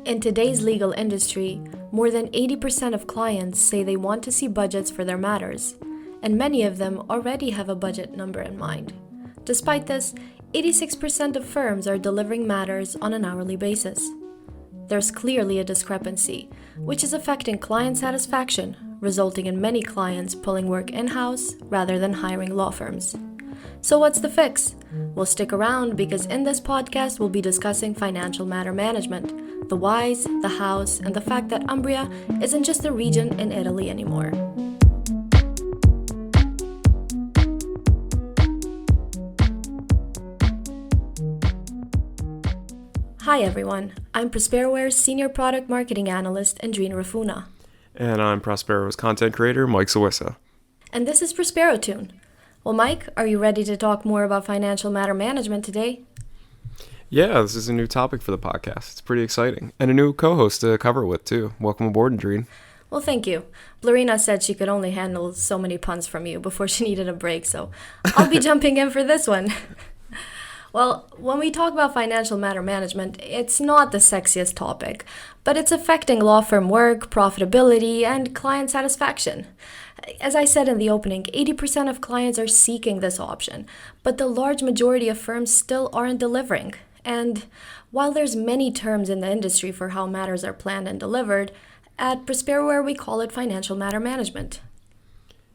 In today's legal industry, more than 80% of clients say they want to see budgets for their matters, and many of them already have a budget number in mind. Despite this, 86% of firms are delivering matters on an hourly basis. There's clearly a discrepancy, which is affecting client satisfaction, resulting in many clients pulling work in-house rather than hiring law firms. So what's the fix? Well, stick around because in this podcast we'll be discussing financial matter management, the whys, the hows, and the fact that Umbria isn't just a region in Italy anymore. Hi everyone, I'm Prosperoware's Senior Product Marketing Analyst, Andreen Rafuna. And I'm Prosperoware's content creator, Mike Sawissa. And this is ProsperoTune. Well, Mike, are you ready to talk more about financial matter management today? Yeah, this is a new topic for the podcast. It's pretty exciting. And a new co-host to cover it with, too. Welcome aboard, Andreen. Well, thank you. Blarina said she could only handle so many puns from you before she needed a break, so I'll be jumping in for this one. Well, when we talk about financial matter management, it's not the sexiest topic, but it's affecting law firm work, profitability, and client satisfaction. As I said in the opening, 80% of clients are seeking this option, but the large majority of firms still aren't delivering. And while there's many terms in the industry for how matters are planned and delivered, at Prosperoware we call it financial matter management.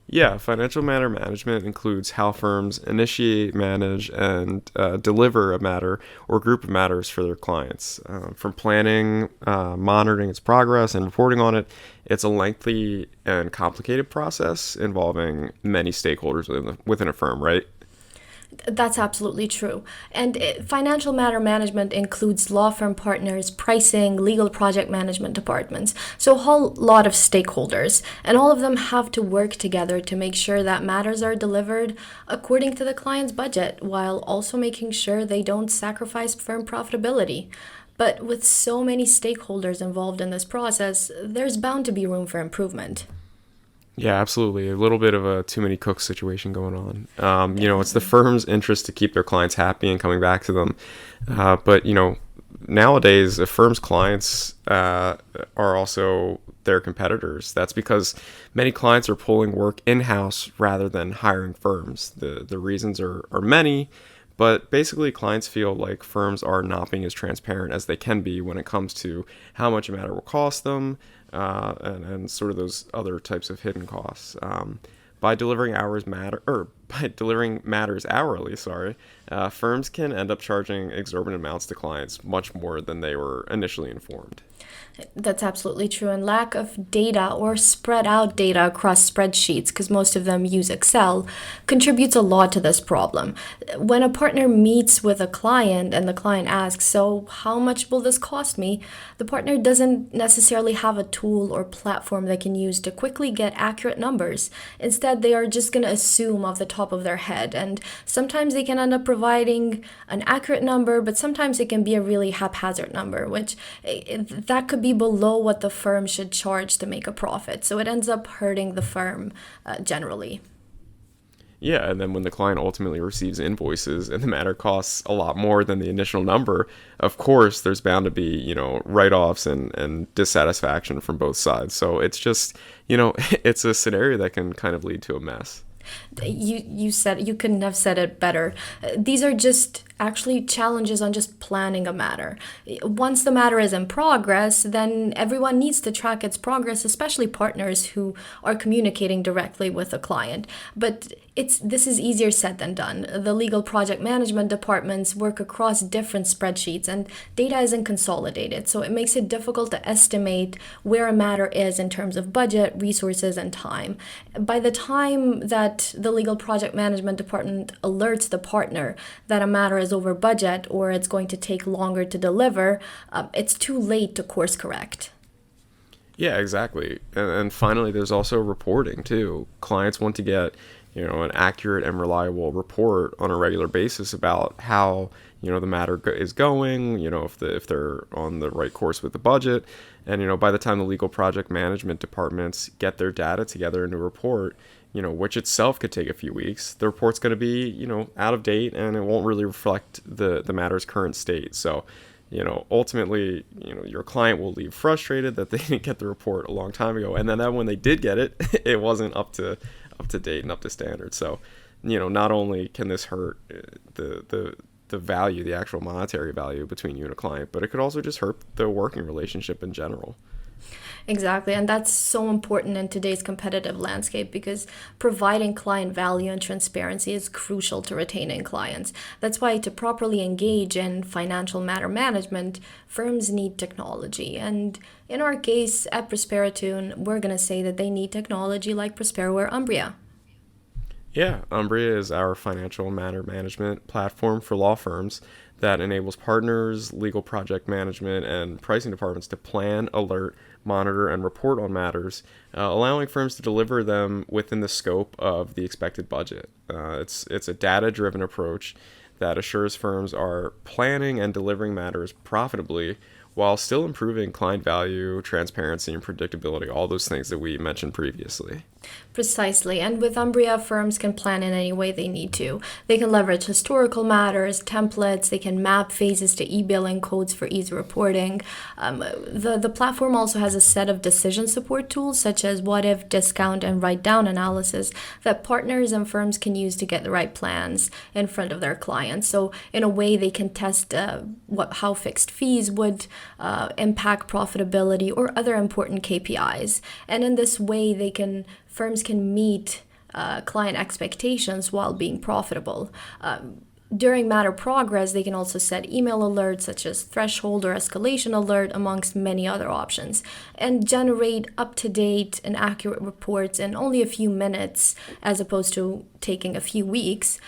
Yeah, financial matter management includes how firms initiate, manage, and deliver a matter or group of matters for their clients. From planning, monitoring its progress, and reporting on it, it's a lengthy and complicated process involving many stakeholders within a firm, right? That's absolutely true. And financial matter management includes law firm partners, pricing, legal project management departments. So a whole lot of stakeholders. And all of them have to work together to make sure that matters are delivered according to the client's budget, while also making sure they don't sacrifice firm profitability. But with so many stakeholders involved in this process, there's bound to be room for improvement. Yeah, absolutely. A little bit of a too many cooks situation going on. It's the firm's interest to keep their clients happy and coming back to them. But nowadays, a firm's clients are also their competitors. That's because many clients are pulling work in-house rather than hiring firms. The reasons are many, but basically clients feel like firms are not being as transparent as they can be when it comes to how much a matter will cost them, and sort of those other types of hidden costs. By delivering matters hourly, firms can end up charging exorbitant amounts to clients, much more than they were initially informed. That's absolutely true. And lack of data or spread out data across spreadsheets, because most of them use Excel, contributes a lot to this problem. When a partner meets with a client and the client asks, so how much will this cost me? The partner doesn't necessarily have a tool or platform they can use to quickly get accurate numbers. Instead, they are just going to assume off the top of their head. And sometimes they can end up providing an accurate number, but sometimes it can be a really haphazard number, which that could be below what the firm should charge to make a profit. So it ends up hurting the firm generally. Yeah, and then when the client ultimately receives invoices and the matter costs a lot more than the initial number, of course, there's bound to be, write-offs and dissatisfaction from both sides. So it's just, it's a scenario that can kind of lead to a mess. You couldn't have said it better. These are just actually challenges on just planning a matter. Once the matter is in progress, then everyone needs to track its progress, especially partners who are communicating directly with the client. But this is easier said than done. The legal project management departments work across different spreadsheets and data isn't consolidated, so it makes it difficult to estimate where a matter is in terms of budget, resources, and time. By the time that the legal project management department alerts the partner that a matter is over budget or it's going to take longer to deliver, it's too late to course correct. Yeah, exactly. And finally, there's also reporting too. Clients want to get, an accurate and reliable report on a regular basis about how, the matter is going, if they're on the right course with the budget. And, by the time the legal project management departments get their data together in a report, which itself could take a few weeks, the report's going to be, out of date and it won't really reflect the matter's current state. So, ultimately, your client will leave frustrated that they didn't get the report a long time ago, and then when they did get it, it wasn't up to date and up to standard. So, not only can this hurt the value, the actual monetary value between you and a client, but it could also just hurt the working relationship in general. Exactly, and that's so important in today's competitive landscape because providing client value and transparency is crucial to retaining clients. That's why to properly engage in financial matter management, firms need technology. And in our case at ProsperoTune, we're going to say that they need technology like Prosperoware Umbria. Yeah, Umbria is our financial matter management platform for law firms that enables partners, legal project management, and pricing departments to plan, alert, monitor, and report on matters, allowing firms to deliver them within the scope of the expected budget. It's a data-driven approach that assures firms are planning and delivering matters profitably while still improving client value, transparency, and predictability, all those things that we mentioned previously. Precisely. And with Umbria, firms can plan in any way they need to. They can leverage historical matters, templates, they can map phases to e-billing codes for easy reporting. The platform also has a set of decision support tools such as what if, discount, and write down analysis that partners and firms can use to get the right plans in front of their clients. So in a way, they can test how fixed fees would impact profitability or other important KPIs. And in this way, firms can meet client expectations while being profitable. During matter progress, they can also set email alerts such as threshold or escalation alert, amongst many other options, and generate up-to-date and accurate reports in only a few minutes as opposed to taking a few weeks,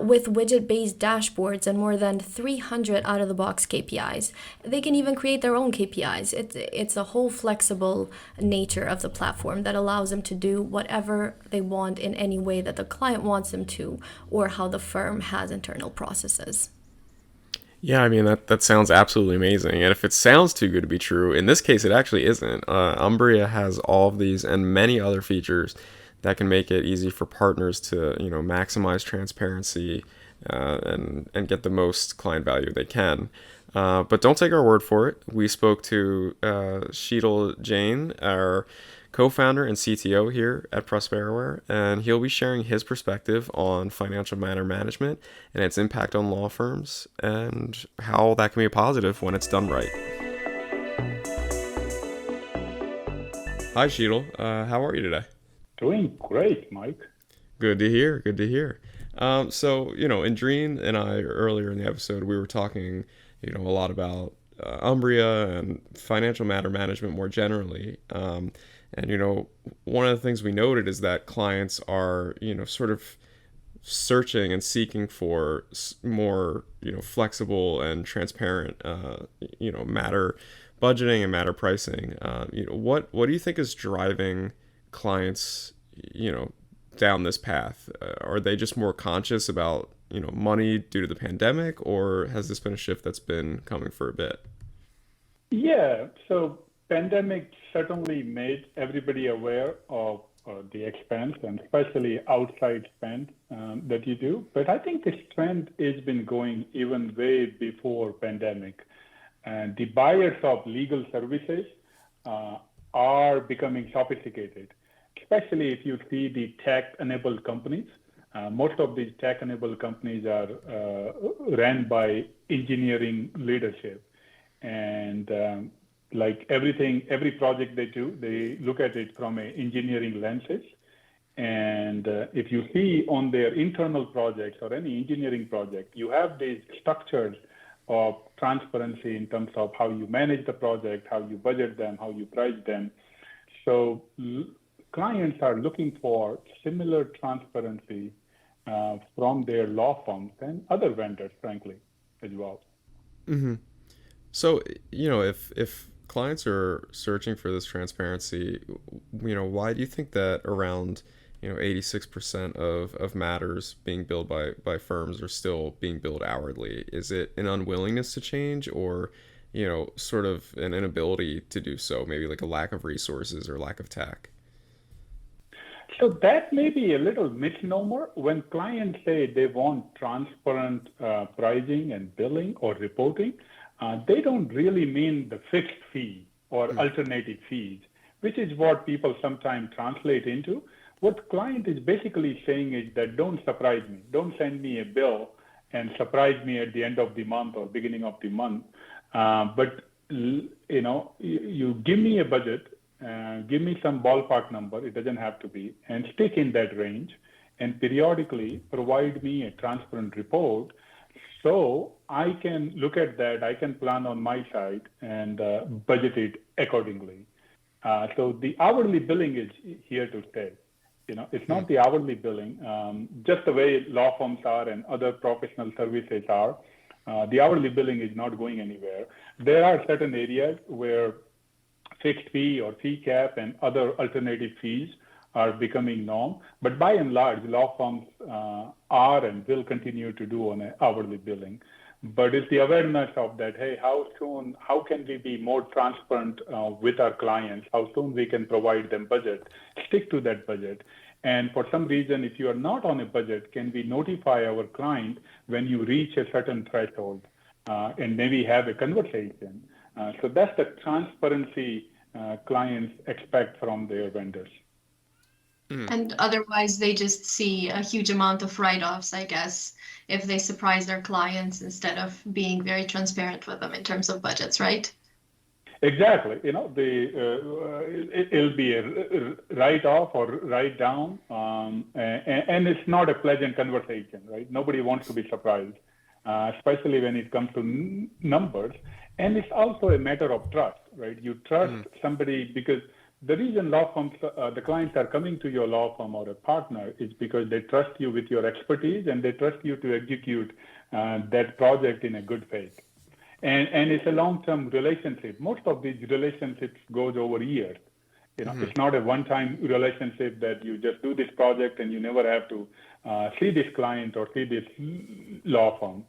with widget-based dashboards and more than 300 out-of-the-box KPIs. They can even create their own KPIs. It's a whole flexible nature of the platform that allows them to do whatever they want in any way that the client wants them to, or how the firm has internal processes. Yeah, I mean that sounds absolutely amazing. And if it sounds too good to be true, in this case, it actually isn't. Umbria has all of these and many other features that can make it easy for partners to maximize transparency and get the most client value they can. But don't take our word for it. We spoke to Sheetal Jain, our co-founder and CTO here at Prosperoware, and he'll be sharing his perspective on financial matter management and its impact on law firms and how that can be a positive when it's done right. Hi, Sheetal. How are you today? Doing great, Mike. Good to hear. Good to hear. So, Indreen and I earlier in the episode, we were talking, a lot about Umbria and financial matter management more generally. And, one of the things we noted is that clients are, sort of searching and seeking for more, flexible and transparent, matter budgeting and matter pricing. What do you think is driving clients, down this path? Are they just more conscious about, money due to the pandemic, or has this been a shift that's been coming for a bit? Yeah, so pandemic certainly made everybody aware of the expense and especially outside spend that you do. But I think this trend has been going even way before pandemic. And the buyers of legal services are becoming sophisticated, especially if you see the tech-enabled companies. Most of these tech-enabled companies are ran by engineering leadership. And like every project they do, they look at it from an engineering lenses. And if you see on their internal projects or any engineering project, you have these structures of transparency in terms of how you manage the project, how you budget them, how you price them. So clients are looking for similar transparency from their law firms and other vendors, frankly, as well. Mm-hmm. So, if clients are searching for this transparency, why do you think that around, 86% of matters being billed by firms are still being billed hourly? Is it an unwillingness to change, or, sort of an inability to do so, maybe like a lack of resources or lack of tech? So that may be a little misnomer. When clients say they want transparent pricing and billing or reporting, they don't really mean the fixed fee or alternative fees, which is what people sometimes translate into. What client is basically saying is that don't surprise me. Don't send me a bill and surprise me at the end of the month or beginning of the month. But you give me a budget, give me some ballpark number. It doesn't have to be, and stick in that range, and periodically provide me a transparent report, so I can look at that. I can plan on my side and budget it accordingly. So the hourly billing is here to stay. It's not the hourly billing, just the way law firms are and other professional services are. The hourly billing is not going anywhere. There are certain areas where fixed fee or fee cap and other alternative fees are becoming norm, but by and large, law firms are and will continue to do on an hourly billing. But it's the awareness of that, hey, how can we be more transparent with our clients? How soon we can provide them budget, stick to that budget. And for some reason, if you are not on a budget, can we notify our client when you reach a certain threshold and maybe have a conversation? So that's the transparency clients expect from their vendors. And otherwise, they just see a huge amount of write-offs, I guess, if they surprise their clients instead of being very transparent with them in terms of budgets, right? Exactly. It'll be a write-off or write-down, and it's not a pleasant conversation, right? Nobody wants to be surprised, especially when it comes to numbers. And it's also a matter of trust, right? You trust somebody because the reason law firms, the clients are coming to your law firm or a partner is because they trust you with your expertise and they trust you to execute that project in a good faith. And it's a long-term relationship. Most of these relationships goes over years. It's not a one-time relationship that you just do this project and you never have to see this client or see this law firm.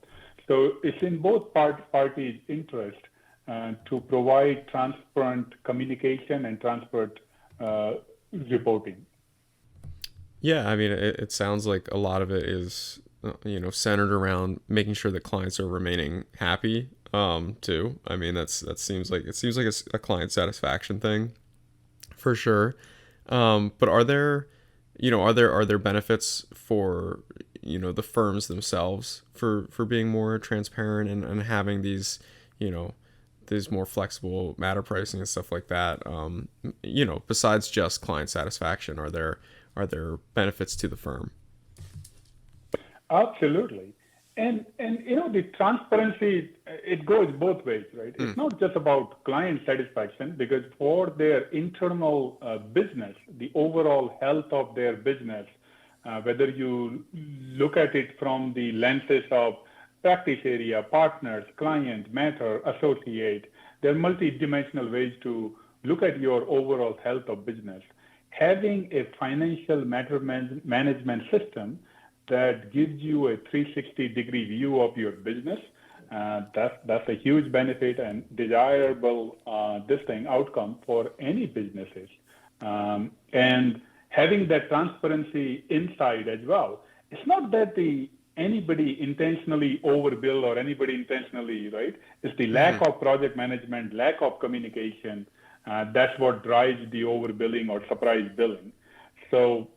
So it's in both parties' interest to provide transparent communication and transparent reporting. Yeah, I mean, it sounds like a lot of it is, centered around making sure that clients are remaining happy, too. I mean, it seems like a client satisfaction thing, for sure. But are there benefits for the firms themselves for being more transparent and having these these more flexible matter pricing and stuff like that? Besides just client satisfaction, are there benefits to the firm? Absolutely. And the transparency, it goes both ways, right? It's not just about client satisfaction, because for their internal business, the overall health of their business, whether you look at it from the lenses of practice area, partners, client, matter, associate, there are multi-dimensional ways to look at your overall health of business. Having a financial matter management system that gives you a 360-degree view of your business, that's a huge benefit and desirable outcome for any businesses. And having that transparency inside as well. It's not that anybody intentionally overbill or anybody intentionally, right? It's the lack of project management, lack of communication. That's what drives the overbilling or surprise billing. So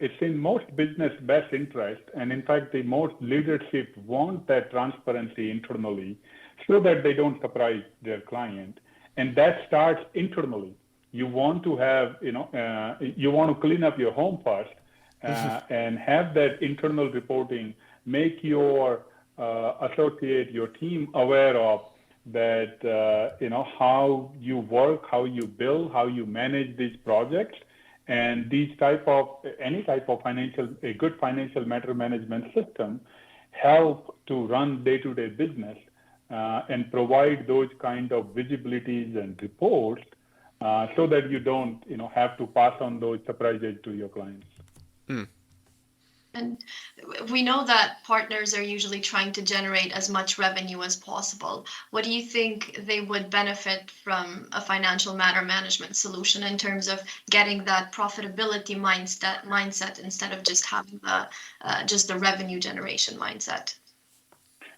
it's in most business best interest, and in fact, the most leadership want that transparency internally so that they don't surprise their client. And that starts internally. You want to have, you want to clean up your home first and have that internal reporting, make your associate, your team aware of that, how you work, how you bill, how you manage these projects. And any type of a good financial matter management system help to run day-to-day business and provide those kind of visibilities and reports so that you don't, have to pass on those surprises to your clients. And we know that partners are usually trying to generate as much revenue as possible. What do you think they would benefit from a financial matter management solution in terms of getting that profitability mindset instead of just having the revenue generation mindset?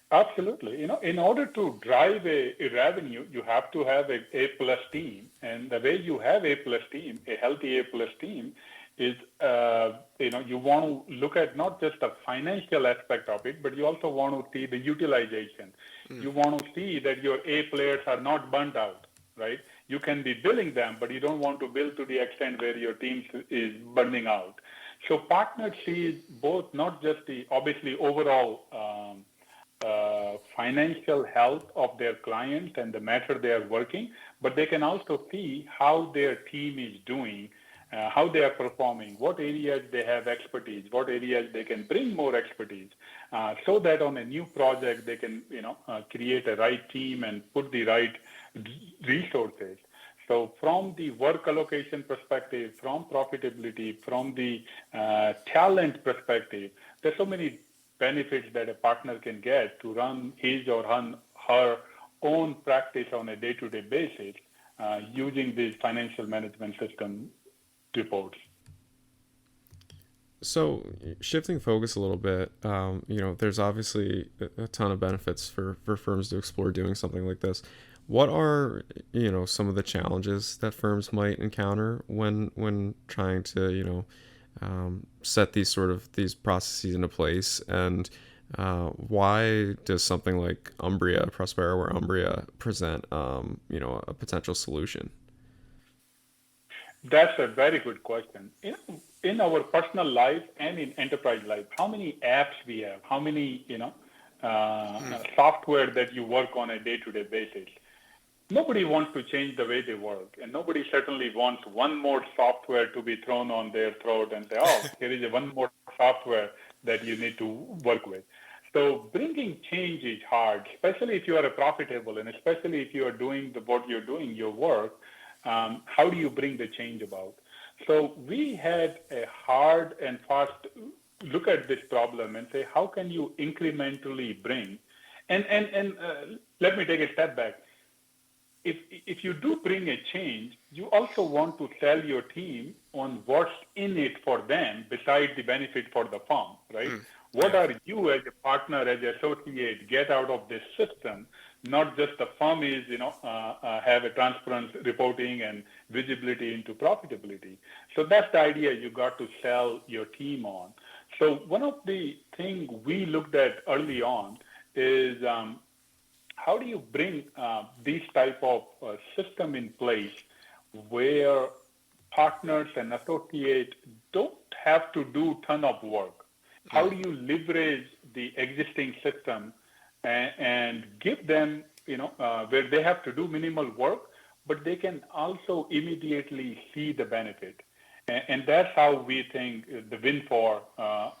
Absolutely. In order to drive a revenue, you have to have a A plus team. And the way you have A plus team, a healthy A plus team, is you want to look at not just the financial aspect of it, but you also want to see the utilization. You want to see that your A players are not burnt out, right? You can be billing them, but you don't want to bill to the extent where your team is burning out. So partners see both, not just the obviously overall financial health of their client and the matter they are working, but they can also see how their team is doing, how they are performing, what areas they have expertise, what areas they can bring more expertise, so that on a new project they can, create a right team and put the right resources. So from the work allocation perspective, from profitability, from the talent perspective, there's so many benefits that a partner can get to run his or her own practice on a day-to-day basis using these financial management system reports. So, shifting focus a little bit, there's obviously a ton of benefits for firms to explore doing something like this. What are, some of the challenges that firms might encounter when trying to, set these processes into place, and why does something like Prosperoware Umbria present, a potential solution? That's a very good question. In our personal life and in enterprise life, how many apps we have, how many, software that you work on a day-to-day basis. Nobody wants to change the way they work, and nobody certainly wants one more software to be thrown on their throat and say, oh, here is one more software that you need to work with. So bringing change is hard, especially if you are profitable, and especially if you are doing what you're doing, your work. How do you bring the change about? So we had a hard and fast look at this problem and say, how can you incrementally bring? And let me take a step back. If you do bring a change, you also want to sell your team on what's in it for them besides the benefit for the firm, right? What are you as a partner, as an associate, get out of this system? Not just the firm is, have a transparent reporting and visibility into profitability. So that's the idea you got to sell your team on. So one of the things we looked at early on is how do you bring this type of system in place where partners and associates don't have to do a ton of work? How do you leverage the existing system and give them, where they have to do minimal work, but they can also immediately see the benefit? And that's how we think the win for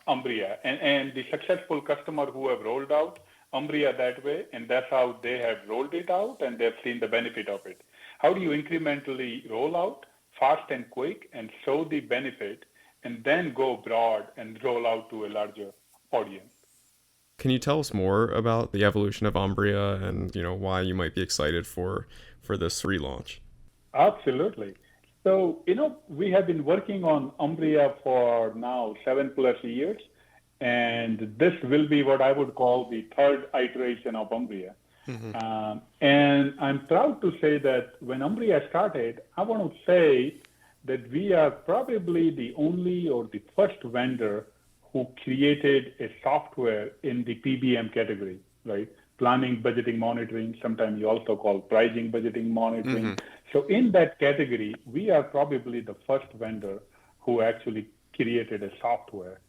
Umbria and the successful customer who have rolled out Umbria that way, and that's how they have rolled it out and they've seen the benefit of it. How do you incrementally roll out fast and quick and show the benefit and then go broad and roll out to a larger audience? Can you tell us more about the evolution of Umbria and why you might be excited for this relaunch? Absolutely. So, we have been working on Umbria for now 7+ years. And this will be what I would call the third iteration of Umbria. And I'm proud to say that when Umbria started, I want to say that we are probably the only or the first vendor who created a software in the PBM category, right? Planning, budgeting, monitoring. Sometimes you also call pricing, budgeting, monitoring. So in that category, we are probably the first vendor who actually created a software.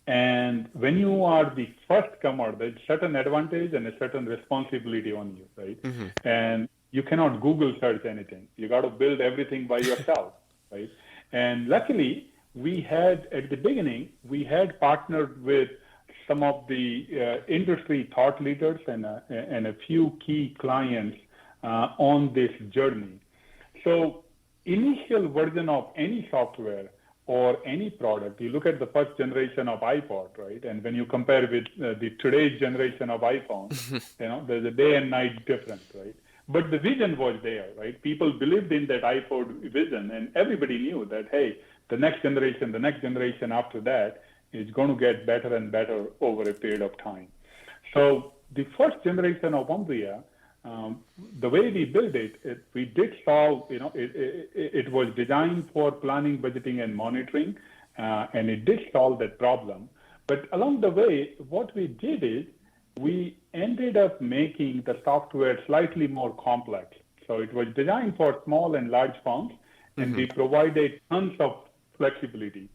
And when you are the first comer, there's certain advantage and a certain responsibility on you, right? And you cannot Google search anything. You got to build everything by yourself, right? And luckily, we had, at the beginning, we had partnered with some of the industry thought leaders and a few key clients on this journey. So initial version of any software or any product, you look at the first generation of iPod, right? And when you compare with the today's generation of iPhone, there's a day and night difference, right? But the vision was there, right? People believed in that iPod vision, and everybody knew that, hey, the next generation after that is going to get better and better over a period of time. So the first generation of Umbria, the way we built it, we did solve, it was designed for planning, budgeting, and monitoring, and it did solve that problem. But along the way, what we did is we ended up making the software slightly more complex. So it was designed for small and large firms, and we provided tons of flexibility.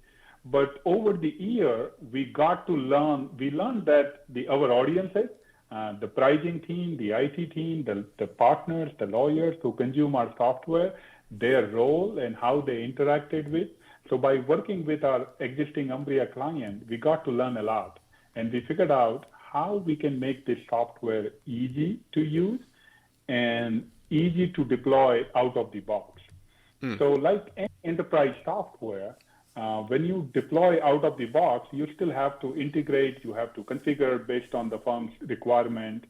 But over the year, we learned that our audiences, the pricing team, the IT team, the partners, the lawyers who consume our software, their role and how they interacted with. So by working with our existing Umbria client, we got to learn a lot. And we figured out how we can make this software easy to use and easy to deploy out of the box. So like any enterprise software, when you deploy out of the box, you still have to integrate, you have to configure based on the firm's requirement.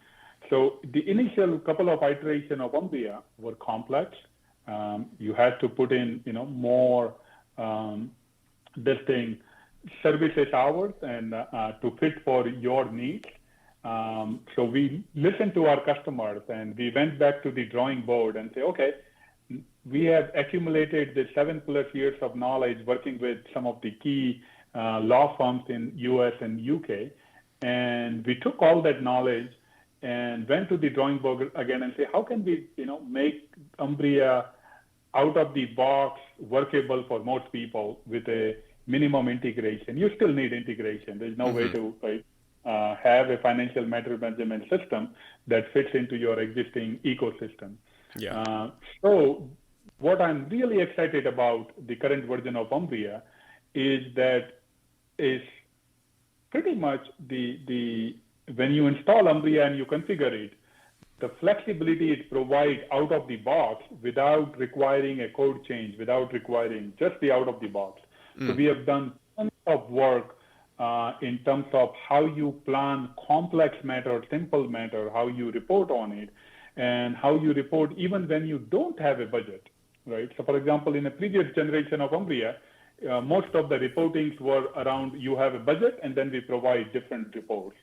So the initial couple of iterations of Umbria were complex. You had to put in, more services hours and to fit for your needs. So we listened to our customers and we went back to the drawing board and say, okay, we have accumulated the 7+ years of knowledge working with some of the key law firms in US and UK. And we took all that knowledge and went to the drawing board again and say, how can we, make Umbria out of the box workable for most people with a minimum integration? You still need integration. There's no way to have a financial matter management system that fits into your existing ecosystem. Yeah. So what I'm really excited about the current version of Umbria is that is pretty much when you install Umbria and you configure it, the flexibility it provides out of the box without requiring a code change, without requiring just the out of the box. So we have done tons of work in terms of how you plan complex matter, simple matter, how you report on it, and how you report even when you don't have a budget, right? So for example, in a previous generation of Umbria, most of the reportings were around you have a budget and then we provide different reports.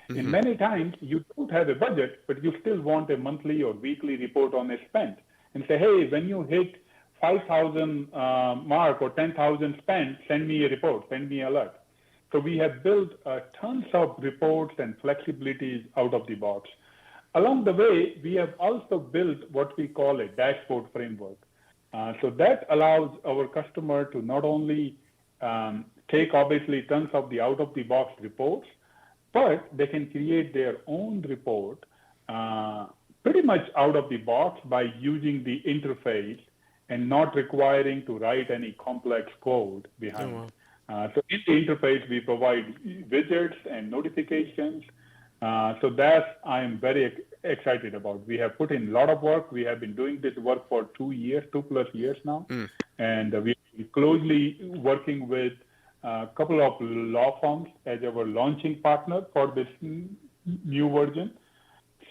In many times, you don't have a budget, but you still want a monthly or weekly report on a spend and say, hey, when you hit 5,000 mark or 10,000 spend, send me a report, send me an alert. So we have built tons of reports and flexibilities out of the box. Along the way, we have also built what we call a dashboard framework. So that allows our customer to not only take obviously tons of the out of the box reports, but they can create their own report pretty much out of the box by using the interface and not requiring to write any complex code behind. Oh, wow. So in the interface, we provide widgets and notifications. So that I'm very excited about. We have put in a lot of work. We have been doing this work for 2 plus years now. And we've been closely working with a couple of law firms as our launching partner for this new version.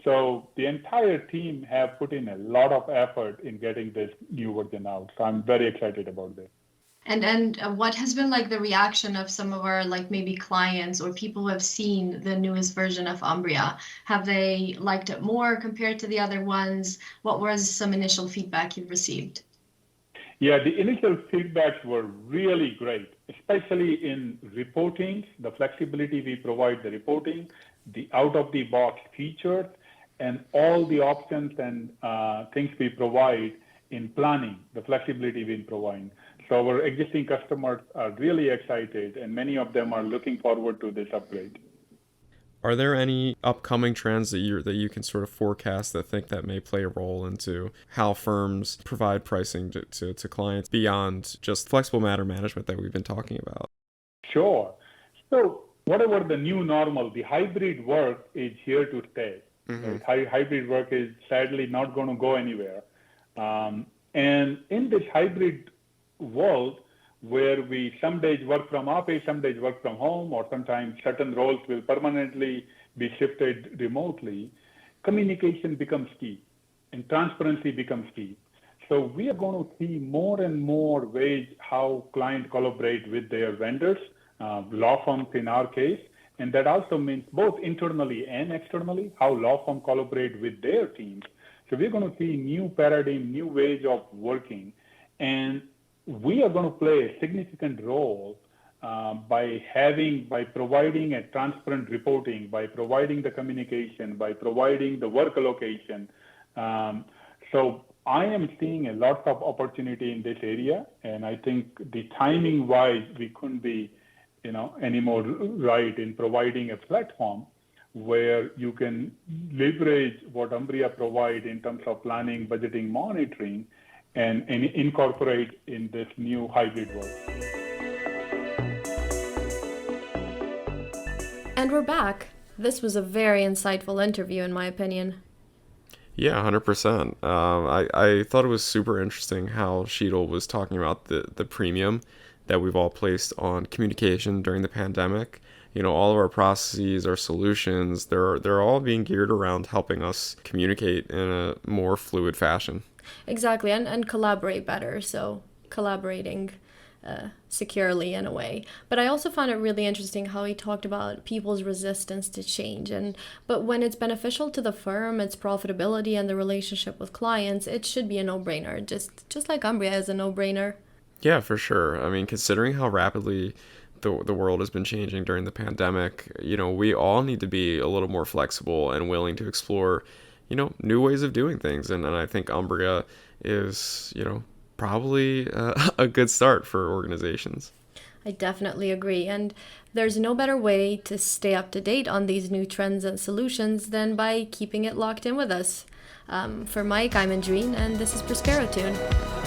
So the entire team have put in a lot of effort in getting this new version out. So I'm very excited about this. And what has been like the reaction of some of our like maybe clients or people who have seen the newest version of Umbria? Have they liked it more compared to the other ones? What was some initial feedback you've received? Yeah, the initial feedbacks were really great, especially in reporting, the flexibility we provide, the reporting, the out-of-the-box features, and all the options and things we provide in planning, the flexibility we provide. So our existing customers are really excited, and many of them are looking forward to this upgrade. Are there any upcoming trends that you can sort of forecast that may play a role into how firms provide pricing to clients beyond just flexible matter management that we've been talking about? Sure. So whatever the new normal, the hybrid work is here to stay. Right? Hybrid work is sadly not going to go anywhere. And in this hybrid world, where we some days work from office, some days work from home, or sometimes certain roles will permanently be shifted remotely, communication becomes key and transparency becomes key. So we are going to see more and more ways how clients collaborate with their vendors, law firms in our case, And that also means both internally and externally, how law firms collaborate with their teams. So we're going to see new paradigm, new ways of working. And we are going to play a significant role by providing a transparent reporting, by providing the communication, by providing the work allocation. So I am seeing a lot of opportunity in this area, and I think the timing wise, we couldn't be, any more right in providing a platform where you can leverage what Umbria provide in terms of planning, budgeting, monitoring, and incorporate in this new hybrid world. And we're back. This was a very insightful interview, in my opinion. Yeah, 100%. I thought it was super interesting how Sheetal was talking about the premium that we've all placed on communication during the pandemic. All of our processes, our solutions, they're all being geared around helping us communicate in a more fluid fashion. Exactly, and collaborate better, so collaborating securely in a way. But I also found it really interesting how he talked about people's resistance to change. But when it's beneficial to the firm, its profitability, and the relationship with clients, it should be a no-brainer, just like Umbria is a no-brainer. Yeah, for sure. I mean, considering how rapidly the world has been changing during the pandemic, we all need to be a little more flexible and willing to explore, new ways of doing things. And I think Umbria is, probably a good start for organizations. I definitely agree. And there's no better way to stay up to date on these new trends and solutions than by keeping it locked in with us. For Mike, I'm Andreen, and this is ProsperoTune.